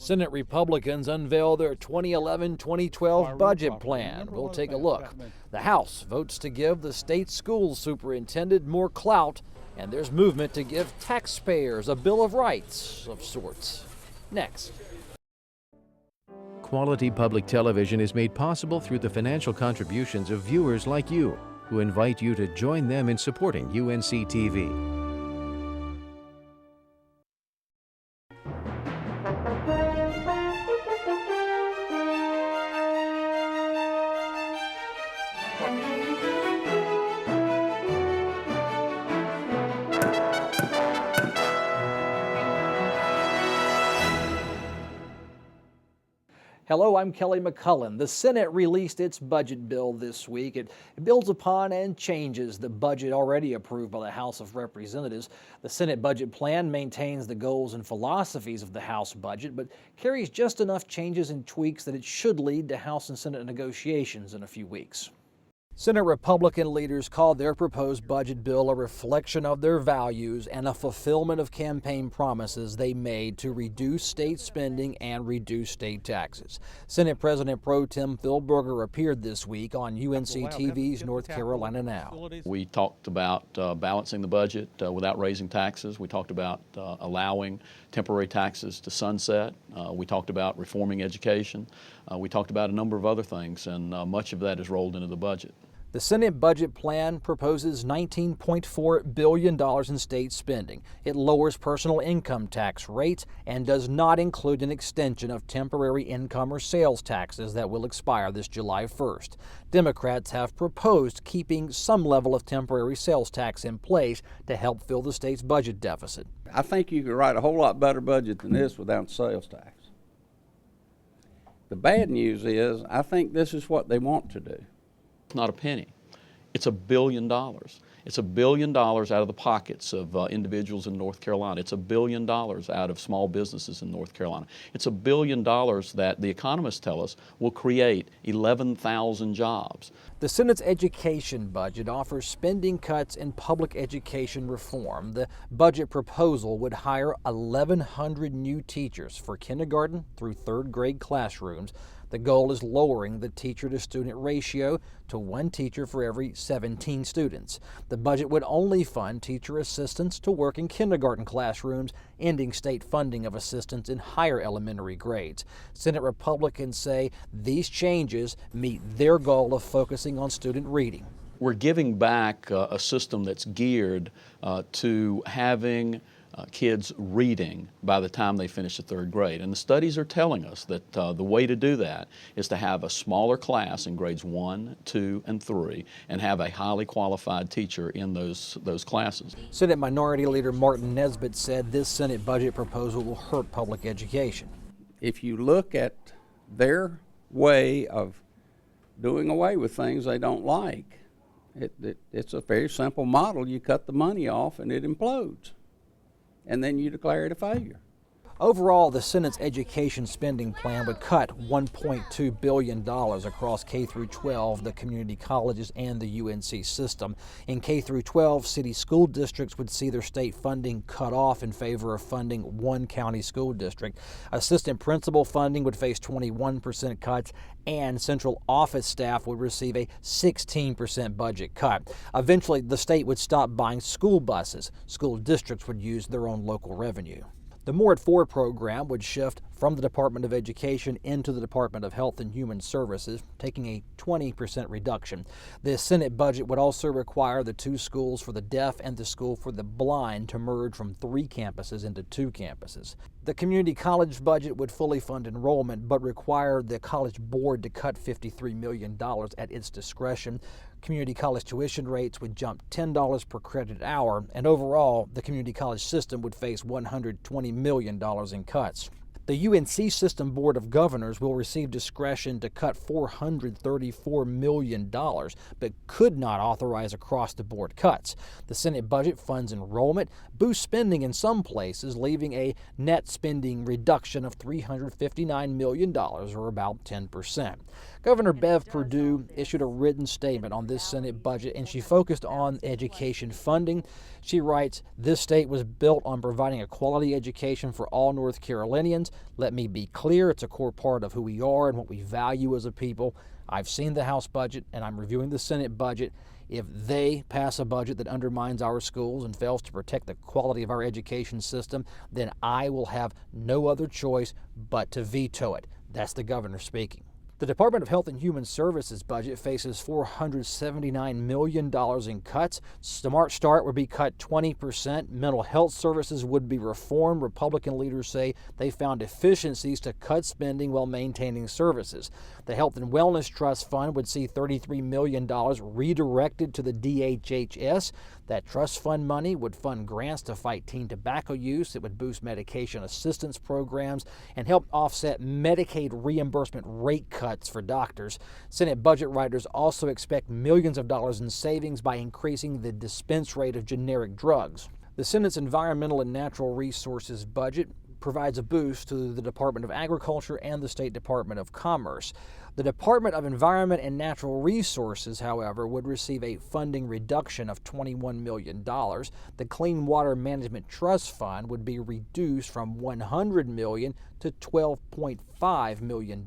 Senate Republicans unveil their 2011-2012 budget plan. We'll take a look. The House votes to give the state school superintendent more clout, and there's movement to give taxpayers a Bill of Rights of sorts. Next. Quality public television is made possible through the financial contributions of viewers like you, who invite you to join them in supporting UNC-TV. Hello, I'm Kelly McCullen. The Senate released its budget bill this week. It builds upon and changes the budget already approved by the House of Representatives. The Senate budget plan maintains the goals and philosophies of the House budget, but carries just enough changes and tweaks that it should lead to House and Senate negotiations in a few weeks. Senate Republican leaders called their proposed budget bill a reflection of their values and a fulfillment of campaign promises they made to reduce state spending and reduce state taxes. Senate President Pro Tem Phil Berger appeared this week on UNC-TV's North Carolina Now. We talked about balancing the budget without raising taxes. We talked about allowing temporary taxes to sunset. We talked about reforming education. We talked about a number of other things, and much of that is rolled into the budget. The Senate budget plan proposes $19.4 billion in state spending. It lowers personal income tax rates and does not include an extension of temporary income or sales taxes that will expire this July 1st. Democrats have proposed keeping some level of temporary sales tax in place to help fill the state's budget deficit. I think you could write a whole lot better budget than this without sales tax. The bad news is, I think this is what they want to do. It's not a penny. It's $1 billion. It's $1 billion out of the pockets of individuals in North Carolina. It's $1 billion out of small businesses in North Carolina. It's $1 billion that the economists tell us will create 11,000 jobs. The Senate's education budget offers spending cuts in public education reform. The budget proposal would hire 1,100 new teachers for kindergarten through third grade classrooms. The goal is lowering the teacher-to-student ratio to one teacher for every 17 students. The budget would only fund teacher assistants to work in kindergarten classrooms, ending state funding of assistants in higher elementary grades. Senate Republicans say these changes meet their goal of focusing on student reading. We're giving back a system that's geared to having kids reading by the time they finish the third grade. And the studies are telling us that the way to do that is to have a smaller class in grades 1, 2, and 3 and have a highly qualified teacher in those classes. Senate Minority Leader Martin Nesbitt said this Senate budget proposal will hurt public education. If you look at their way of doing away with things they don't like, it's a very simple model. You cut the money off and it implodes, and then you declare it a failure. Overall, the Senate's education spending plan would cut $1.2 billion across K through 12, the community colleges, and the UNC system. In K through 12, city school districts would see their state funding cut off in favor of funding one county school district. Assistant principal funding would face 21% cuts, and central office staff would receive a 16% budget cut. Eventually, the state would stop buying school buses. School districts would use their own local revenue. The More at 4 program would shift from the Department of Education into the Department of Health and Human Services, taking a 20% reduction. The Senate budget would also require the two schools for the deaf and the school for the blind to merge from 3 campuses into 2 campuses. The community college budget would fully fund enrollment, but require the College Board to cut $53 million at its discretion. Community college tuition rates would jump $10 per credit hour, and overall, the community college system would face $120 million in cuts. The UNC System Board of Governors will receive discretion to cut $434 million, but could not authorize across-the-board cuts. The Senate budget funds enrollment, boosts spending in some places, leaving a net spending reduction of $359 million, or about 10%. Governor Bev Perdue issued a written statement on this Senate budget, and she focused on education funding. She writes, "This state was built on providing a quality education for all North Carolinians. Let me be clear, it's a core part of who we are and what we value as a people. I've seen the House budget, and I'm reviewing the Senate budget. If they pass a budget that undermines our schools and fails to protect the quality of our education system, then I will have no other choice but to veto it." That's the governor speaking. The Department of Health and Human Services budget faces $479 million in cuts. Smart Start would be cut 20%. Mental health services would be reformed. Republican leaders say they found efficiencies to cut spending while maintaining services. The Health and Wellness Trust Fund would see $33 million redirected to the DHHS. That trust fund money would fund grants to fight teen tobacco use. It would boost medication assistance programs and help offset Medicaid reimbursement rate cuts for doctors. Senate budget writers also expect millions of dollars in savings by increasing the dispense rate of generic drugs. The Senate's Environmental and Natural Resources budget provides a boost to the Department of Agriculture and the State Department of Commerce. The Department of Environment and Natural Resources, however, would receive a funding reduction of $21 million. The Clean Water Management Trust Fund would be reduced from $100 million to $12.5 million.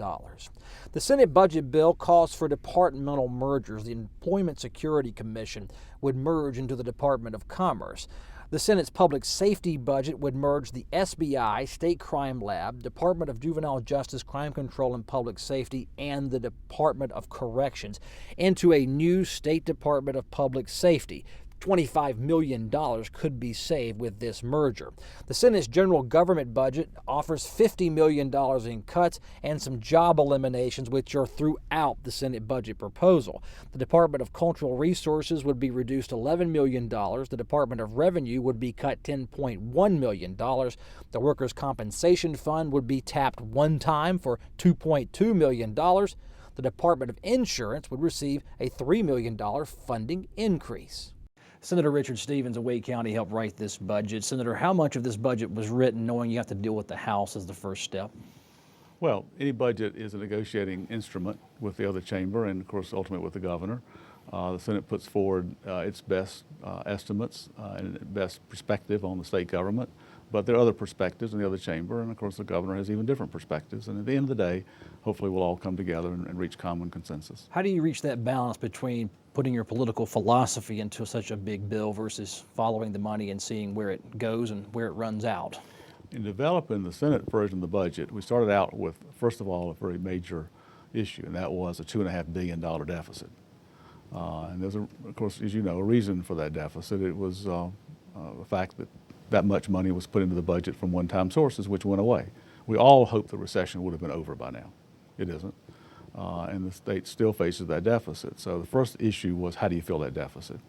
The Senate budget bill calls for departmental mergers. The Employment Security Commission would merge into the Department of Commerce. The Senate's public safety budget would merge the SBI, State Crime Lab, Department of Juvenile Justice, Crime Control and Public Safety, and the Department of Corrections into a new State Department of Public Safety. $25 million could be saved with this merger. The Senate's general government budget offers $50 million in cuts and some job eliminations, which are throughout the Senate budget proposal. The Department of Cultural Resources would be reduced $11 million. The Department of Revenue would be cut $10.1 million. The Workers' Compensation Fund would be tapped one time for $2.2 million. The Department of Insurance would receive a $3 million funding increase. Senator Richard Stevens of Wake County helped write this budget. Senator, how much of this budget was written knowing you have to deal with the House as the first step? Well, any budget is a negotiating instrument with the other chamber and, of course, ultimately with the governor. The Senate puts forward its best estimates and best perspective on the state government, but there are other perspectives in the other chamber, and, of course, the governor has even different perspectives. And at the end of the day, hopefully we'll all come together and reach common consensus. How do you reach that balance between putting your political philosophy into such a big bill versus following the money and seeing where it goes and where it runs out? In developing the Senate version of the budget, we started out with, first of all, a very major issue, and that was a $2.5 billion deficit. And there's, of course, as you know, a reason for that deficit. It was the fact that that much money was put into the budget from one-time sources, which went away. We all hoped the recession would have been over by now. It isn't. And the state still faces that deficit. So the first issue was, how do you fill that deficit?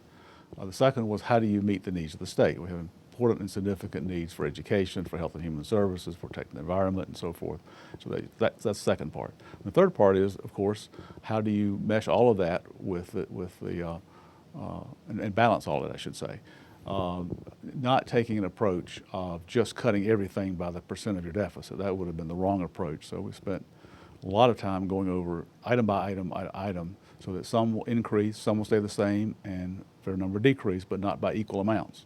The second was, how do you meet the needs of the state? We have important and significant needs for education, for health and human services, for protecting the environment, and so forth. So that's the second part. The third part is, of course, how do you mesh all of that and balance all of it, I should say. Not taking an approach of just cutting everything by the percent of your deficit. That would have been the wrong approach. So we spent a lot of time going over item by item so that some will increase, some will stay the same, and a fair number decrease, but not by equal amounts.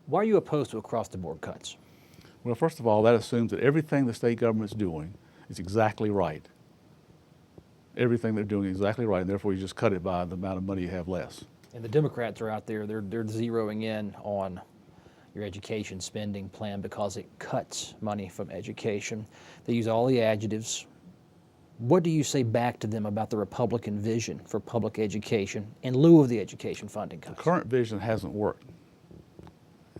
Why are you opposed to across-the-board cuts? Well, first of all, that assumes that everything the state government's doing is exactly right. Everything they're doing is exactly right, and therefore you just cut it by the amount of money you have less. And the Democrats are out there, they're zeroing in on your education spending plan because it cuts money from education. They use all the adjectives. What do you say back to them about the Republican vision for public education in lieu of the education funding cuts? The current vision hasn't worked.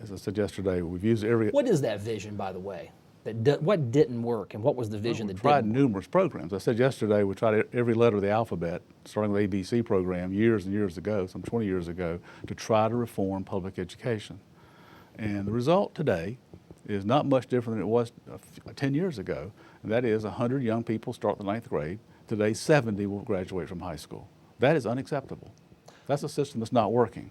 As I said yesterday, we've used every... What is that vision, by the way? What didn't work, and what was the vision that didn't work? We tried numerous programs. I said yesterday we tried every letter of the alphabet, starting with the ABC program years and years ago, some 20 years ago, to try to reform public education. And the result today is not much different than it was 10 years ago, and that is 100 young people start the 9th grade. Today, 70 will graduate from high school. That is unacceptable. That's a system that's not working.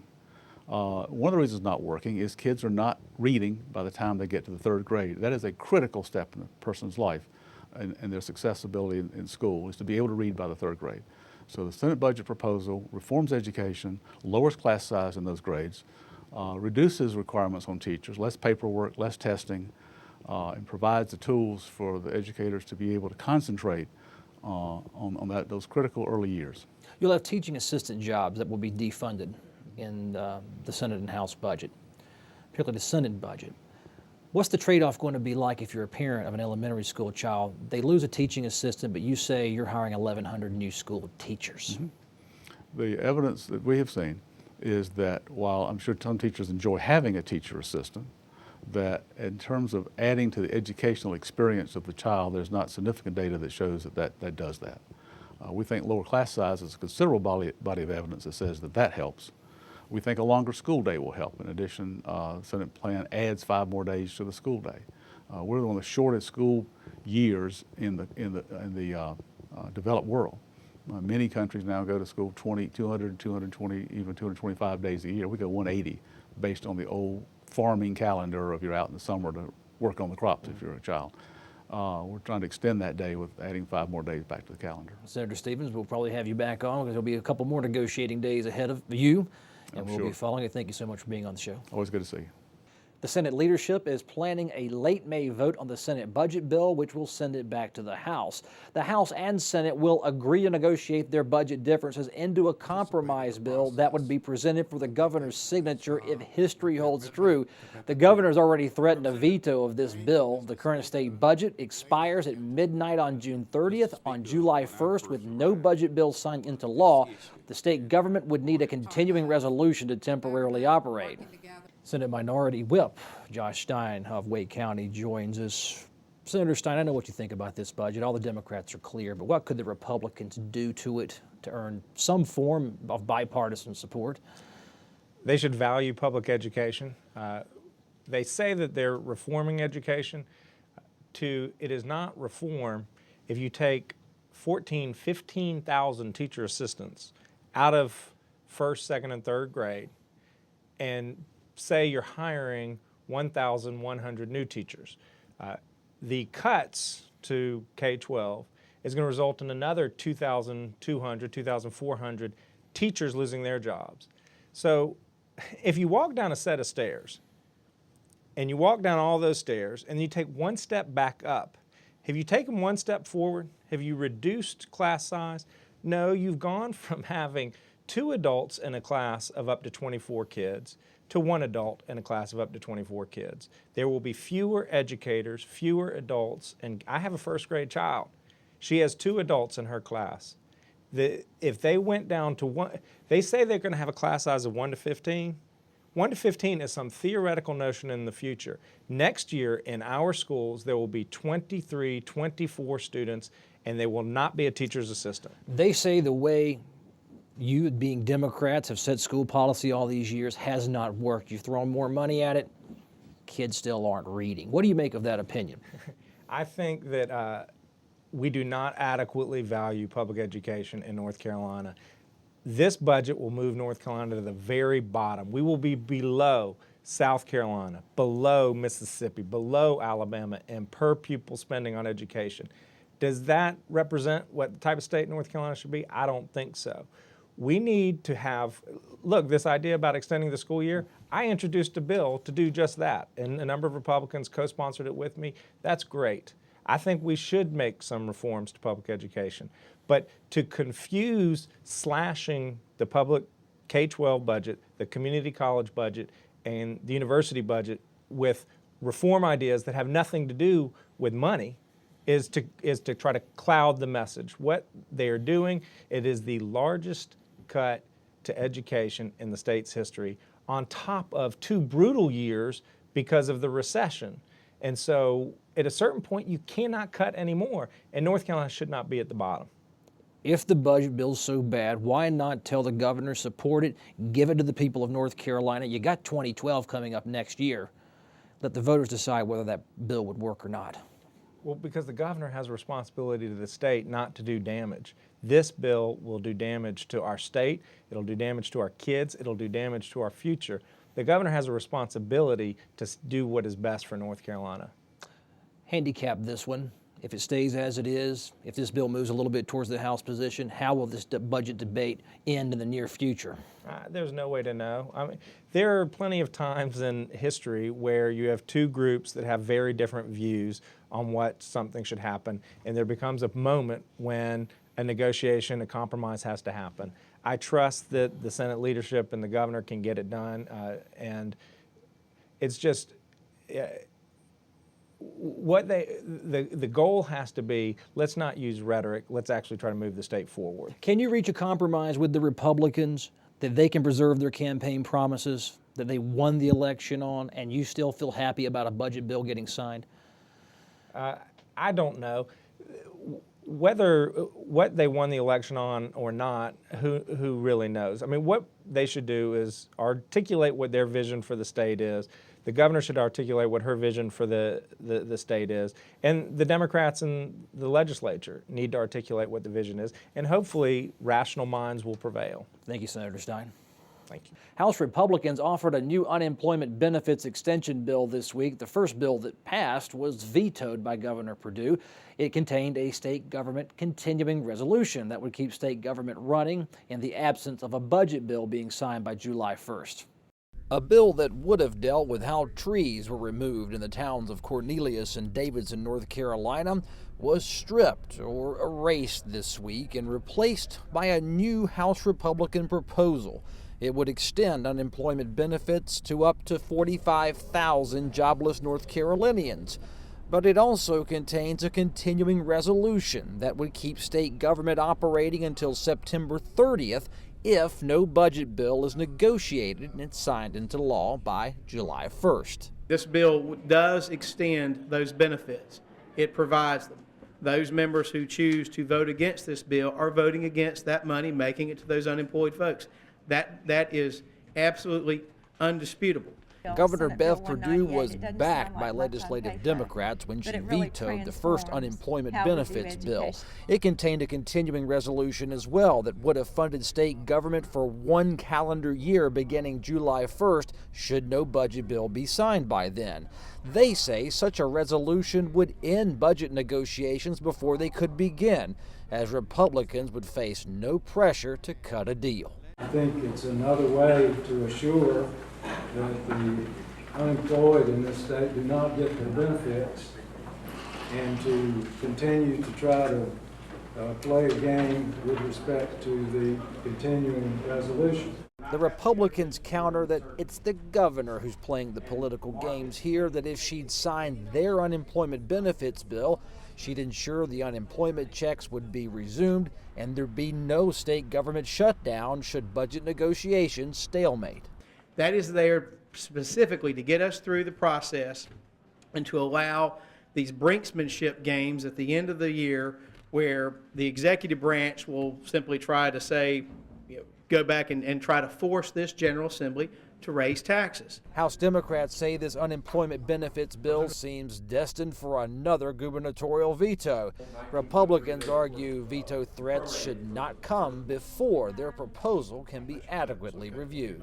One of the reasons it's not working is kids are not reading by the time they get to the 3rd grade. That is a critical step in a person's life. and their successability in school is to be able to read by the third grade. So the Senate budget proposal reforms education, lowers class size in those grades, reduces requirements on teachers, less paperwork, less testing, and provides the tools for the educators to be able to concentrate on those critical early years. You'll have teaching assistant jobs that will be defunded in the Senate and House budget, particularly the Senate budget. What's the trade-off going to be like if you're a parent of an elementary school child? They lose a teaching assistant, but you say you're hiring 1,100 new school teachers. Mm-hmm. The evidence that we have seen is that while I'm sure some teachers enjoy having a teacher assistant, that in terms of adding to the educational experience of the child, there's not significant data that shows that does that. We think lower class size is a considerable body of evidence that says that helps. We think a longer school day will help. In addition, the Senate plan adds 5 more days to the school day. We're one of the shortest school years in the developed world. Many countries now go to school 200, 220, even 225 days a year. We go 180 based on the old farming calendar of you're out in the summer to work on the crops if you're a child. We're trying to extend that day with adding 5 more days back to the calendar. Senator Stevens, we'll probably have you back on because there'll be a couple more negotiating days ahead of you, and we'll be following it. Thank you so much for being on the show. Always good to see you. The Senate leadership is planning a late May vote on the Senate budget bill, which will send it back to the House. The House and Senate will agree to negotiate their budget differences into a compromise bill that would be presented for the governor's signature if history holds true. The governor's already threatened a veto of this bill. The current state budget expires at midnight on June 30th. On July 1st, with no budget bill signed into law, the state government would need a continuing resolution to temporarily operate. Senate Minority Whip Josh Stein of Wake County joins us. Senator Stein, I know what you think about this budget. All the Democrats are clear, but what could the Republicans do to it to earn some form of bipartisan support? They should value public education. They say that they're reforming education. It is not reform if you take 15,000 teacher assistants out of first, second, and third grade and say you're hiring 1,100 new teachers. The cuts to K-12 is going to result in another 2,200, 2,400 teachers losing their jobs. So if you walk down a set of stairs and you walk down all those stairs and you take one step back up, have you taken one step forward? Have you reduced class size? No, you've gone from having 2 adults in a class of up to 24 kids to 1 adult in a class of up to 24 kids. There will be fewer educators, fewer adults, and I have a first grade child. She has 2 adults in her class. If they went down to 1, they say they're going to have a class size of 1 to 15. 1 to 15 is some theoretical notion in the future. Next year in our schools, there will be 23, 24 students, and they will not be a teacher's assistant. They say the way you, being Democrats, have set school policy all these years has not worked. You've thrown more money at it. Kids still aren't reading. What do you make of that opinion? I think that we do not adequately value public education in North Carolina. This budget will move North Carolina to the very bottom. We will be below South Carolina, below Mississippi, below Alabama in per pupil spending on education. Does that represent what type of state North Carolina should be? I don't think so. We need to have, look, this idea about extending the school year, I introduced a bill to do just that, and a number of Republicans co-sponsored it with me. That's great. I think we should make some reforms to public education. But to confuse slashing the public K-12 budget, the community college budget, and the university budget with reform ideas that have nothing to do with money is to try to cloud the message. What they are doing, it is the largest cut to education in the state's history on top of 2 brutal years because of the recession. And so at a certain point, you cannot cut anymore, and North Carolina should not be at the bottom. If the budget bill's so bad, why not tell the governor, support it, give it to the people of North Carolina? You got 2012 coming up next year. Let the voters decide whether that bill would work or not. Well, because the governor has a responsibility to the state not to do damage. This bill will do damage to our state, it'll do damage to our kids, it'll do damage to our future. The governor has a responsibility to do what is best for North Carolina. Handicap this one. If it stays as it is, if this bill moves a little bit towards the House position, how will this budget debate end in the near future? There's no way to know. I mean, there are plenty of times in history where you have two groups that have very different views on what something should happen, and there becomes a moment when a negotiation, a compromise has to happen. I trust that the Senate leadership and the governor can get it done, and it's just the goal has to be, let's not use rhetoric, let's actually try to move the state forward. Can you reach a compromise with the Republicans that they can preserve their campaign promises that they won the election on, and you still feel happy about a budget bill getting signed? I don't know. Whether what they won the election on or not, who really knows? I mean, what they should do is articulate what their vision for the state is. The governor should articulate what her vision for the state is. And the Democrats in the legislature need to articulate what the vision is. And hopefully, rational minds will prevail. Thank you, Senator Stein. Thank you. House Republicans offered a new unemployment benefits extension bill this week. The first bill that passed was vetoed by Governor Perdue. It contained a state government continuing resolution that would keep state government running in the absence of a budget bill being signed by July 1st. A bill that would have dealt with how trees were removed in the towns of Cornelius and Davidson, North Carolina, was stripped or erased this week and replaced by a new House Republican proposal. It would extend unemployment benefits to up to 45,000 jobless North Carolinians. But it also contains a continuing resolution that would keep state government operating until September 30th if no budget bill is negotiated and signed into law by July 1st. This bill does extend those benefits. It provides them. Those members who choose to vote against this bill are voting against that money making it to those unemployed folks. That is absolutely undisputable. Governor Bev Perdue was backed by legislative Democrats when she vetoed the first unemployment benefits bill. It contained a continuing resolution as well that would have funded state government for 1 calendar year beginning July 1st should no budget bill be signed by then. They say such a resolution would end budget negotiations before they could begin, as Republicans would face no pressure to cut a deal. I think it's another way to assure that the unemployed in this state do not get their benefits and to continue to try to play a game with respect to the continuing resolution. The Republicans counter that it's the governor who's playing the political games here, that if she'd signed their unemployment benefits bill, she'd ensure the unemployment checks would be resumed and there'd be no state government shutdown should budget negotiations stalemate. That is there specifically to get us through the process and to allow these brinksmanship games at the end of the year where the executive branch will simply try to say, go back and try to force this General Assembly to raise taxes. House Democrats say this unemployment benefits bill seems destined for another gubernatorial veto. Republicans argue veto threats should not come before their proposal can be adequately reviewed.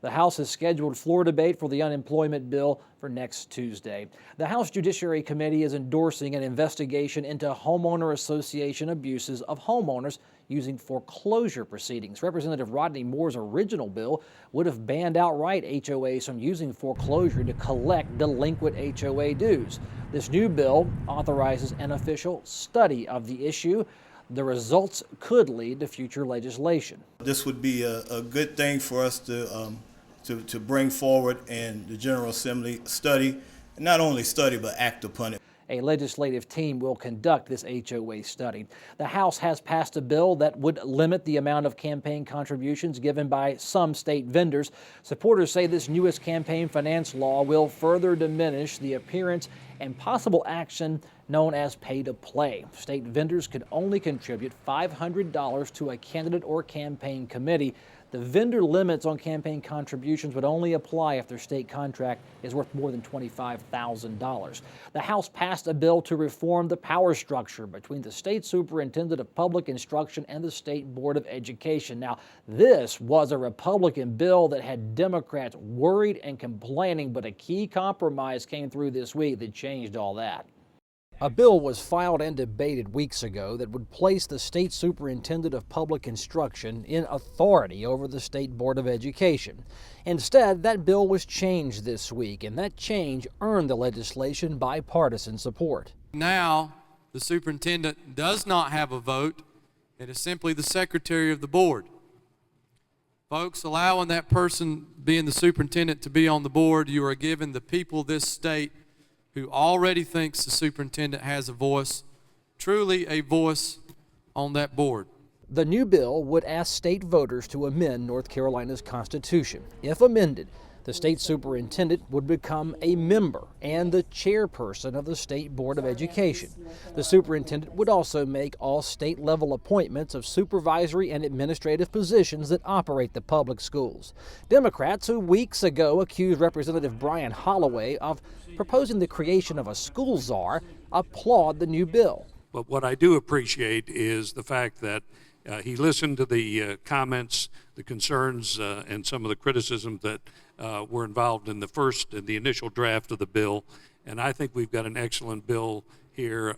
The House has scheduled floor debate for the unemployment bill for next Tuesday. The House Judiciary Committee is endorsing an investigation into homeowner association abuses of homeowners using foreclosure proceedings. Representative Rodney Moore's original bill would have banned outright HOAs from using foreclosure to collect delinquent HOA dues. This new bill authorizes an official study of the issue. The results could lead to future legislation. This would be a good thing for us to bring forward and the General Assembly study, not only study but act upon it. A legislative team will conduct this HOA study. The House has passed a bill that would limit the amount of campaign contributions given by some state vendors. Supporters say this newest campaign finance law will further diminish the appearance and possible action known as pay-to-play. State vendors could only contribute $500 to a candidate or campaign committee. The vendor limits on campaign contributions would only apply if their state contract is worth more than $25,000. The House passed a bill to reform the power structure between the state superintendent of public instruction and the state board of education. Now, this was a Republican bill that had Democrats worried and complaining, but a key compromise came through this week that changed all that. A bill was filed and debated weeks ago that would place the state superintendent of public instruction in authority over the State Board of Education. Instead, that bill was changed this week, and that change earned the legislation bipartisan support. Now, the superintendent does not have a vote. It is simply the secretary of the board. Folks, allowing that person being the superintendent to be on the board, you are giving the people of this state who already thinks the superintendent has a voice, truly a voice on that board. The new bill would ask state voters to amend North Carolina's Constitution. If amended, the state superintendent would become a member and the chairperson of the State Board of Education. The superintendent would also make all state-level appointments of supervisory and administrative positions that operate the public schools. Democrats, who weeks ago accused Representative Brian Holloway of proposing the creation of a school czar, applaud the new bill. But what I do appreciate is the fact that he listened to the comments, the concerns, and some of the criticisms that were involved in the initial draft of the bill. And I think we've got an excellent bill here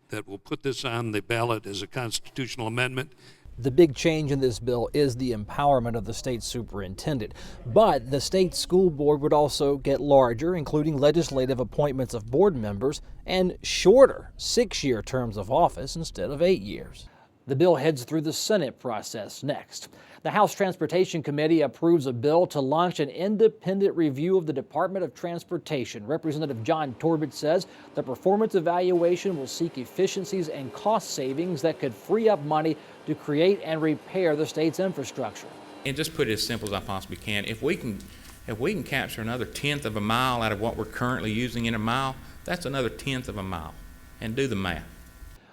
that will put this on the ballot as a constitutional amendment. The big change in this bill is the empowerment of the state superintendent. But the state school board would also get larger, including legislative appointments of board members and shorter 6-year terms of office instead of 8 years. The bill heads through the Senate process next. The House Transportation Committee approves a bill to launch an independent review of the Department of Transportation. Representative John Torbett says the performance evaluation will seek efficiencies and cost savings that could free up money to create and repair the state's infrastructure. And just put it as simple as I possibly can. If we can capture another 1/10 of a mile out of what we're currently using in a mile, that's another 1/10 of a mile. And do the math.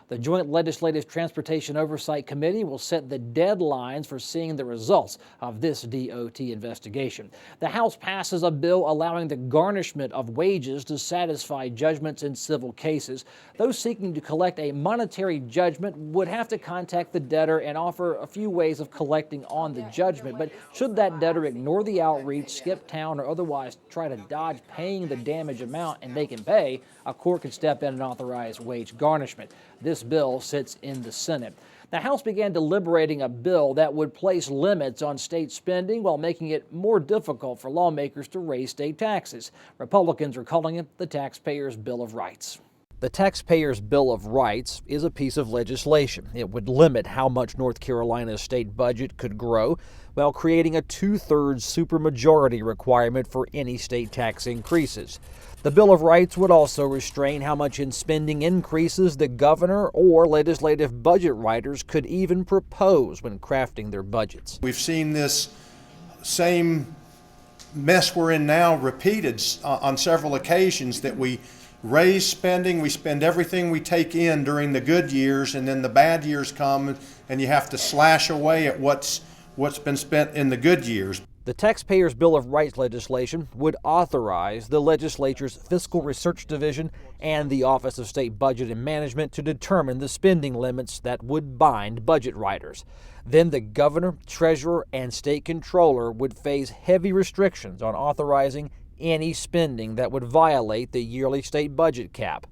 The Joint Legislative Transportation Oversight Committee will set the deadlines for seeing the results of this DOT investigation. The House passes a bill allowing the garnishment of wages to satisfy judgments in civil cases. Those seeking to collect a monetary judgment would have to contact the debtor and offer a few ways of collecting on the judgment. But should that debtor ignore the outreach, skip town, or otherwise try to dodge paying the damage amount and they can pay, a court could step in and authorize wage garnishment. This bill sits in the Senate. The House began deliberating a bill that would place limits on state spending while making it more difficult for lawmakers to raise state taxes. Republicans are calling it the Taxpayers' Bill of Rights. The Taxpayers' Bill of Rights is a piece of legislation. It would limit how much North Carolina's state budget could grow while creating a 2/3 supermajority requirement for any state tax increases. The Bill of Rights would also restrain how much in spending increases the governor or legislative budget writers could even propose when crafting their budgets. We've seen this same mess we're in now repeated on several occasions, that we raise spending, we spend everything we take in during the good years, and then the bad years come and you have to slash away at what's been spent in the good years. The Taxpayers' Bill of Rights legislation would authorize the legislature's Fiscal Research Division and the Office of State Budget and Management to determine the spending limits that would bind budget writers. Then the governor, treasurer, and state controller would face heavy restrictions on authorizing any spending that would violate the yearly state budget cap.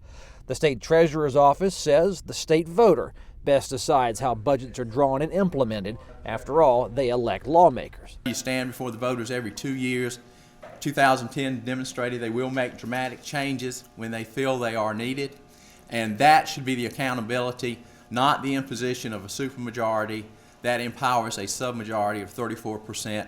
The state treasurer's office says the state voter best decides how budgets are drawn and implemented. After all, they elect lawmakers. You stand before the voters every 2 years. 2010 demonstrated they will make dramatic changes when they feel they are needed, and that should be the accountability, not the imposition of a supermajority that empowers a submajority of 34%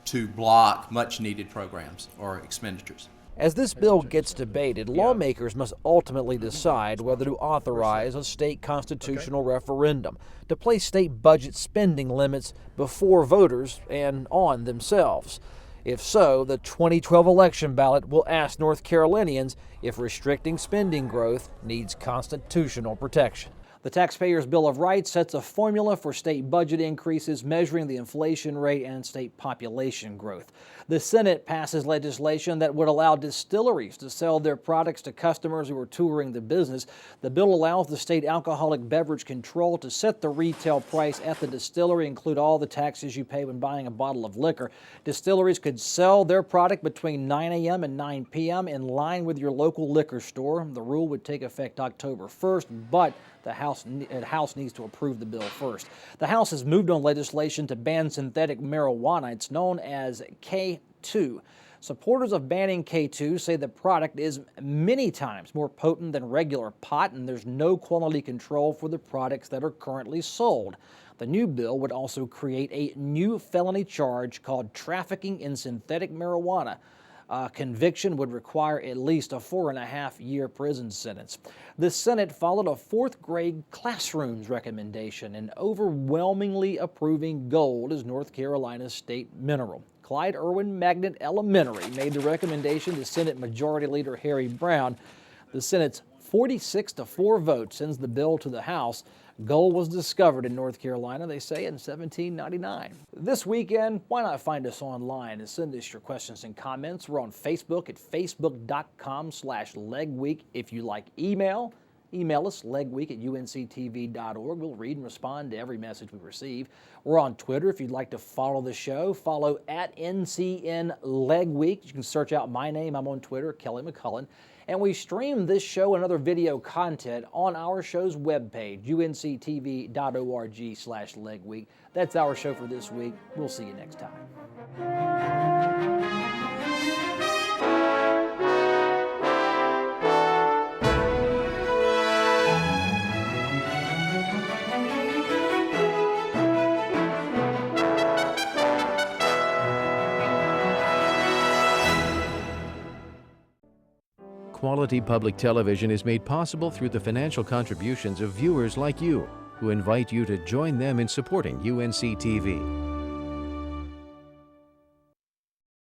to block much-needed programs or expenditures. As this bill gets debated, lawmakers must ultimately decide whether to authorize a state constitutional referendum to place state budget spending limits before voters and on themselves. If so, the 2012 election ballot will ask North Carolinians if restricting spending growth needs constitutional protection. The Taxpayers' Bill of Rights sets a formula for state budget increases, measuring the inflation rate and state population growth. The Senate passes legislation that would allow distilleries to sell their products to customers who are touring the business. The bill allows the state Alcoholic Beverage Control to set the retail price at the distillery, include all the taxes you pay when buying a bottle of liquor. Distilleries could sell their product between 9 a.m. and 9 p.m. in line with your local liquor store. The rule would take effect October 1st, but the House needs to approve the bill first. The House has moved on legislation to ban synthetic marijuana. It's known as K2. Supporters of banning K2 say the product is many times more potent than regular pot, and there's no quality control for the products that are currently sold. The new bill would also create a new felony charge called trafficking in synthetic marijuana. Conviction would require at least a 4.5-year prison sentence. The Senate followed a 4th grade classroom's recommendation and overwhelmingly approving gold as North Carolina's state mineral. Clyde Irwin Magnet Elementary made the recommendation to Senate Majority Leader Harry Brown. The Senate's 46-4 vote sends the bill to the House. Gold was discovered in North Carolina, they say, in 1799. This weekend, why not find us online and send us your questions and comments? We're on Facebook at facebook.com/Legweek. If you like email us, legweek@unctv.org. We'll read and respond to every message we receive. We're on Twitter. If you'd like to follow the show, follow @NCN Legweek. You can search out my name. I'm on Twitter, Kelly McCullen. And we stream this show and other video content on our show's webpage, unctv.org/Legweek. That's our show for this week. We'll see you next time. Quality public television is made possible through the financial contributions of viewers like you, who invite you to join them in supporting UNC-TV.